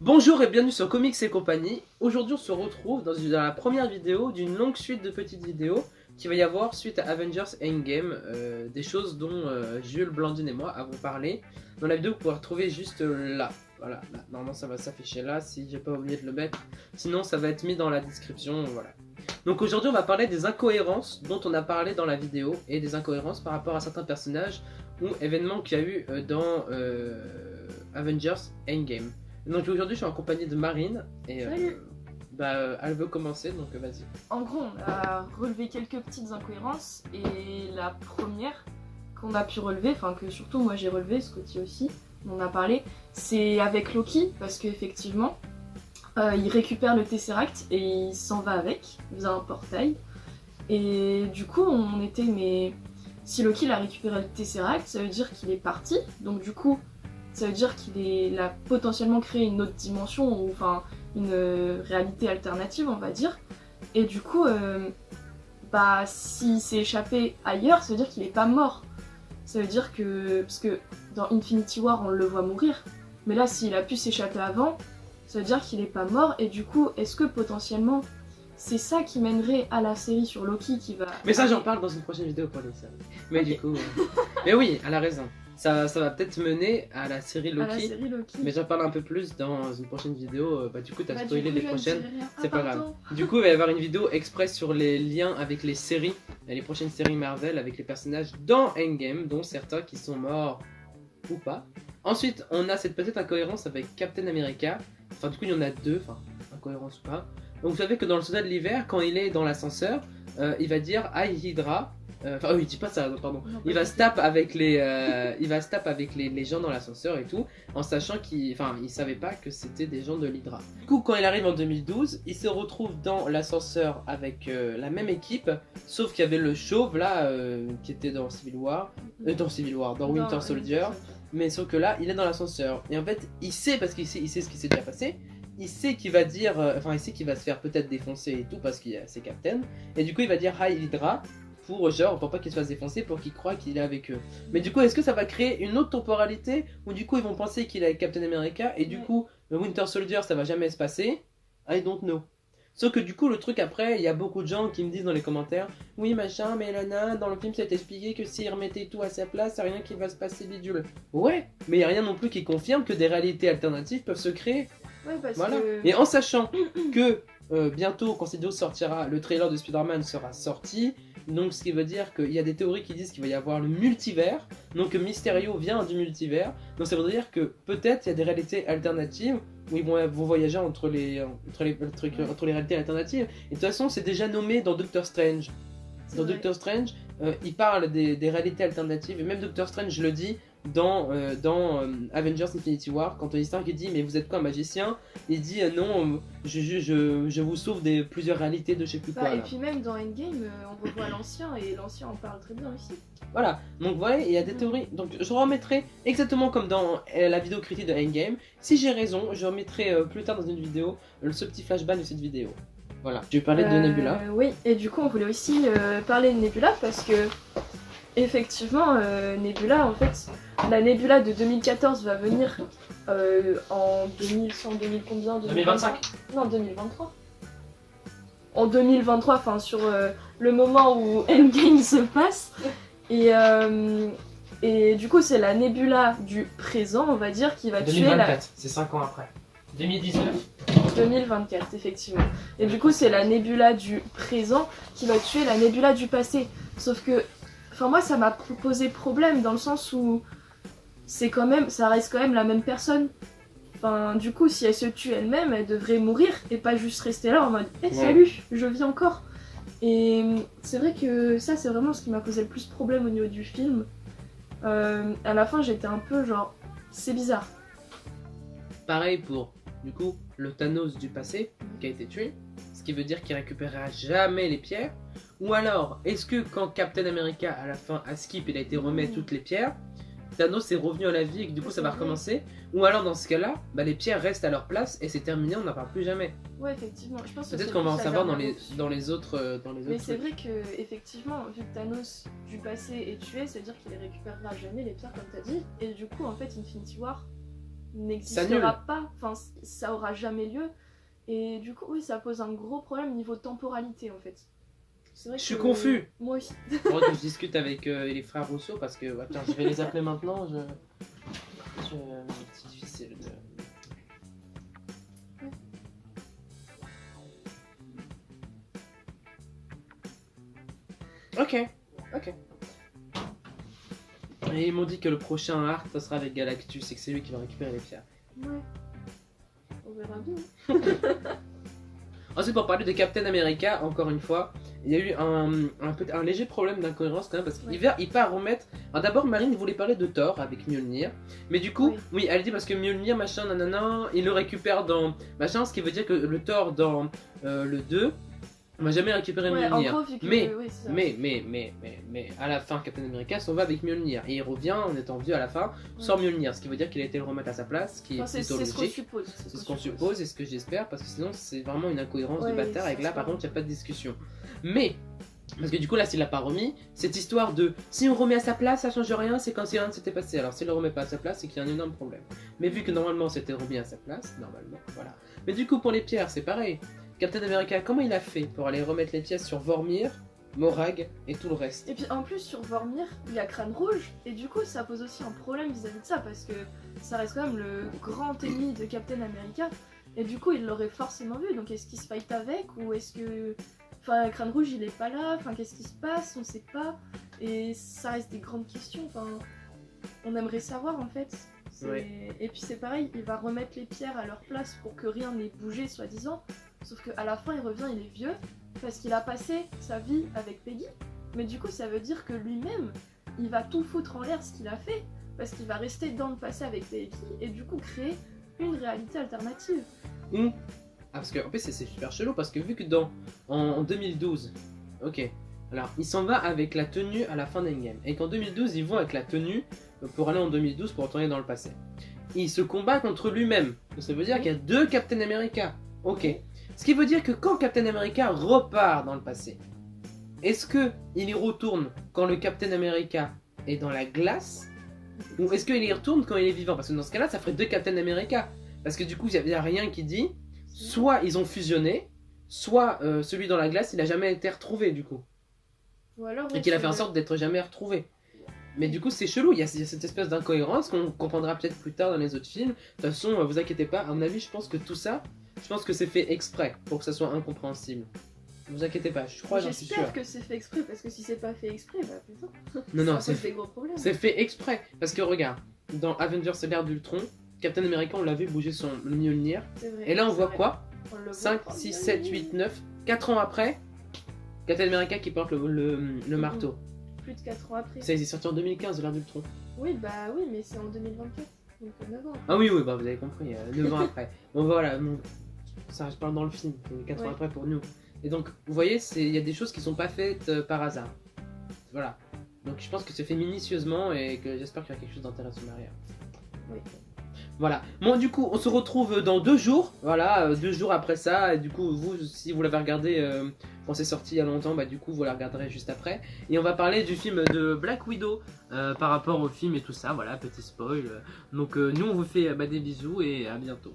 Bonjour et bienvenue sur Comics et compagnie. Aujourd'hui on se retrouve dans la première vidéo d'une longue suite de petites vidéos qui va y avoir suite à Avengers Endgame, des choses dont Jules, Blandine et moi avons parlé dans la vidéo que vous pouvez retrouver juste là. Voilà, là. Normalement ça va s'afficher là si j'ai pas oublié de le mettre, sinon ça va être mis dans la description, voilà. Donc aujourd'hui on va parler des incohérences dont on a parlé dans la vidéo et des incohérences par rapport à certains personnages ou événements qu'il y a eu dans Avengers Endgame. Donc aujourd'hui je suis en compagnie de Marine et elle veut commencer donc vas-y. En gros, on a relevé quelques petites incohérences et la première qu'on a pu relever, enfin que surtout moi j'ai relevé, Scotty aussi, on en a parlé, c'est avec Loki parce qu'effectivement il récupère le Tesseract et il s'en va avec, il faisait un portail et du coup on était mais si Loki a récupéré le Tesseract ça veut dire qu'il est parti, donc du coup ça veut dire qu'il a potentiellement créé une autre dimension, ou enfin une réalité alternative, on va dire. Et du coup, s'il s'est échappé ailleurs, ça veut dire qu'il est pas mort. Ça veut dire que, parce que dans Infinity War, on le voit mourir, mais là, s'il a pu s'échapper avant, ça veut dire qu'il est pas mort. Et du coup, est-ce que potentiellement, c'est ça qui mènerait à la série sur Loki qui va... Mais ça j'en parle dans une prochaine vidéo pour les séries. Mais okay. Du coup... Mais oui, elle a raison. Ça va peut-être mener à la série Loki, mais j'en parle un peu plus dans une prochaine vidéo. Du coup, t'as spoilé les prochaines, c'est pas grave. Du coup, il va y avoir une vidéo express sur les liens avec les séries, les prochaines séries Marvel, avec les personnages dans Endgame, dont certains qui sont morts ou pas. Ensuite, on a cette petite incohérence avec Captain America. Enfin, du coup, il y en a deux, enfin, incohérence ou pas. Donc, vous savez que dans le Soldat de l'hiver, quand il est dans l'ascenseur, il va dire Hi Hydra. Il dit pas ça, pardon. Il va se taper avec les gens dans l'ascenseur et tout, en sachant il savait pas que c'était des gens de l'Hydra. Du coup, quand il arrive en 2012, il se retrouve dans l'ascenseur avec la même équipe, sauf qu'il y avait le chauve là, qui était dans dans Winter Soldier, mais sauf que là, il est dans l'ascenseur. Et en fait, il sait, parce qu'il sait ce qui s'est déjà passé. Il sait qu'il va dire, il sait qu'il va se faire peut-être défoncer et tout parce qu'il c'est Captain. Et du coup, il va dire Hi Hydra. Pour pas qu'il se fasse défoncer, pour qu'il croie qu'il est avec eux. Mais du coup, est-ce que ça va créer une autre temporalité où du coup ils vont penser qu'il est avec Captain America et du coup le Winter Soldier ça va jamais se passer? I don't know. Sauf que du coup le truc après, il y a beaucoup de gens qui me disent dans les commentaires oui machin, mais Lana, dans le film ça a été expliqué que s'ils remettaient tout à sa place, c'est rien qui va se passer bidule. Ouais, mais il n'y a rien non plus qui confirme que des réalités alternatives peuvent se créer. Ouais, parce voilà. Que... Et en sachant que bientôt quand cette vidéo sortira, le trailer de Spider-Man sera sorti. Donc ce qui veut dire qu'il y a des théories qui disent qu'il va y avoir le multivers. Donc Mysterio vient du multivers. Donc ça veut dire que peut-être il y a des réalités alternatives où ils vont voyager entre les réalités alternatives. Et de toute façon c'est déjà nommé dans Doctor Strange. Dans Doctor Strange, il parle des réalités alternatives. Et même Doctor Strange le dit dans Avengers Infinity War, quand Tony Stark dit mais vous êtes quoi, un magicien? Il dit non, je vous sauve des plusieurs réalités de je sais plus quoi. Et puis même dans Endgame, on revoit l'ancien et l'ancien en parle très bien aussi. Voilà, donc voilà, il y a des théories. Donc je remettrai exactement comme dans la vidéo critique de Endgame. Si j'ai raison, je remettrai plus tard dans une vidéo ce petit flashback de cette vidéo. Voilà, je vais parler de Nebula. Oui, et du coup on voulait aussi parler de Nebula parce que effectivement Nebula, en fait, la Nebula de 2014 va venir en 2100, 2000 combien 2025. Non, 2023. En 2023, enfin sur le moment où Endgame se passe. Et du coup c'est la Nebula du présent, on va dire, qui va 2024, tuer c'est 5 ans après. 2019. 2024, effectivement. Et du coup, c'est la Nebula du présent qui va tuer la Nebula du passé. Sauf que, enfin moi, ça m'a posé problème dans le sens où ça reste quand même la même personne. Enfin, du coup, si elle se tue elle-même, elle devrait mourir et pas juste rester là en mode salut, je vis encore. Et c'est vrai que ça, c'est vraiment ce qui m'a posé le plus problème au niveau du film. À la fin, j'étais un peu genre, c'est bizarre. Pareil pour, du coup, le Thanos du passé qui a été tué, ce qui veut dire qu'il récupérera jamais les pierres. Ou alors, est-ce que quand Captain America à la fin a skip, il a été remettre toutes les pierres, Thanos est revenu à la vie et que du coup ça va recommencer? Ou alors dans ce cas-là, les pierres restent à leur place et c'est terminé, on n'en parle plus jamais. Ouais, effectivement. Je pense peut-être qu'on va en savoir dans les autres. Mais c'est vrai que effectivement, vu que Thanos du passé est tué, ça veut dire qu'il les récupérera jamais les pierres comme t'as dit. Et du coup, en fait, Infinity War, n'existera pas, enfin ça aura jamais lieu. Et du coup, oui, ça pose un gros problème niveau temporalité en fait. Je suis confus. Moi aussi. Faudrait que je discute avec les frères Rousseau parce que attends, je vais les appeler maintenant. C'est difficile de. Ok. Et ils m'ont dit que le prochain arc, ça sera avec Galactus et que c'est lui qui va récupérer les pierres. Ouais. On verra bien. Ensuite, pour parler de Captain America, encore une fois, il y a eu un léger problème d'incohérence quand même parce qu'il part remettre. Alors d'abord, Marine voulait parler de Thor avec Mjolnir, mais du coup, oui, elle dit parce que Mjolnir, machin, nanana, il le récupère dans machin, ce qui veut dire que le Thor dans le 2 on va jamais récupérer Mjolnir. Gros, mais à la fin, Captain America s'en va avec Mjolnir et il revient en étant vieux à la fin sans Mjolnir, ce qui veut dire qu'il a été le remettre à sa place, ce qui est plutôt logique. C'est ce qu'on suppose et ce que j'espère parce que sinon c'est vraiment une incohérence de bâtard et que là par contre il n'y a pas de discussion. Mais parce que du coup là s'il l'a pas remis, cette histoire de si on remet à sa place ça change rien, c'est quand rien ne s'était passé. Alors s'il le remet pas à sa place c'est qu'il y a un énorme problème. Mais vu que normalement c'était remis à sa place, normalement, voilà. Mais du coup pour les pierres c'est pareil. Captain America, comment il a fait pour aller remettre les pièces sur Vormir, Morag et tout le reste? Et puis en plus sur Vormir, il y a Crâne Rouge, et du coup ça pose aussi un problème vis-à-vis de ça, parce que ça reste quand même le grand ennemi de Captain America, et du coup il l'aurait forcément vu, donc est-ce qu'il se fight avec, ou est-ce que... Enfin, Crâne Rouge il est pas là, enfin qu'est-ce qui se passe, on sait pas, et ça reste des grandes questions, enfin... On aimerait savoir en fait. Et puis c'est pareil, il va remettre les pierres à leur place pour que rien n'ait bougé soi-disant. Sauf qu'à la fin il revient, il est vieux, parce qu'il a passé sa vie avec Peggy. Mais du coup ça veut dire que lui-même, il va tout foutre en l'air ce qu'il a fait. Parce qu'il va rester dans le passé avec Peggy et du coup créer une réalité alternative. Ah parce que en plus c'est super chelou parce que vu que en 2012, ok, alors il s'en va avec la tenue à la fin d'Endgame. Et qu'en 2012 ils vont avec la tenue pour aller en 2012 pour retourner dans le passé. Il se combat contre lui-même. Ça veut dire qu'il y a deux Captain America. Ok. Ce qui veut dire que quand Captain America repart dans le passé, est-ce qu'il y retourne quand le Captain America est dans la glace? Ou est-ce qu'il y retourne quand il est vivant? Parce que dans ce cas-là, ça ferait deux Captain America. Parce que du coup, il n'y a rien qui dit. Soit ils ont fusionné, soit celui dans la glace, il n'a jamais été retrouvé du coup. Ou alors, et qu'il a fait en sorte d'être jamais retrouvé. Mais du coup, c'est chelou, il y a cette espèce d'incohérence qu'on comprendra peut-être plus tard dans les autres films. De toute façon, vous inquiétez pas, à mon avis, je pense que tout ça, c'est fait exprès pour que ça soit incompréhensible. Ne vous inquiétez pas, j'en suis sûr. J'espère que c'est fait exprès, parce que si c'est pas fait exprès, bah putain. Non, c'est des gros problèmes. C'est fait exprès. Parce que regarde, dans Avengers l'ère d'Ultron, Captain America, on l'a vu bouger son Mjolnir. Et là, on voit quoi 5, 6, 7, 8, 9, 4 ans après, Captain America qui porte le marteau. Plus de 4 ans après. Ça, il est sorti en 2015 de l'ère d'Ultron. Oui, bah oui, mais c'est en 2024. Donc 9 ans. Ah oui, bah vous avez compris, 9 ans après. Bon voilà, ça je parle dans le film, 4 ans après pour nous. Et donc, vous voyez, il y a des choses qui sont pas faites par hasard. Voilà. Donc je pense que c'est fait minutieusement et que j'espère qu'il y a quelque chose d'intéressant derrière. Oui. Voilà. Bon, du coup, on se retrouve dans 2 jours. Voilà, 2 jours après ça. Et du coup, vous, si vous l'avez regardé quand c'est sorti il y a longtemps, bah du coup, vous la regarderez juste après. Et on va parler du film de Black Widow par rapport au film et tout ça. Voilà, petit spoil. Donc, nous, on vous fait des bisous et à bientôt.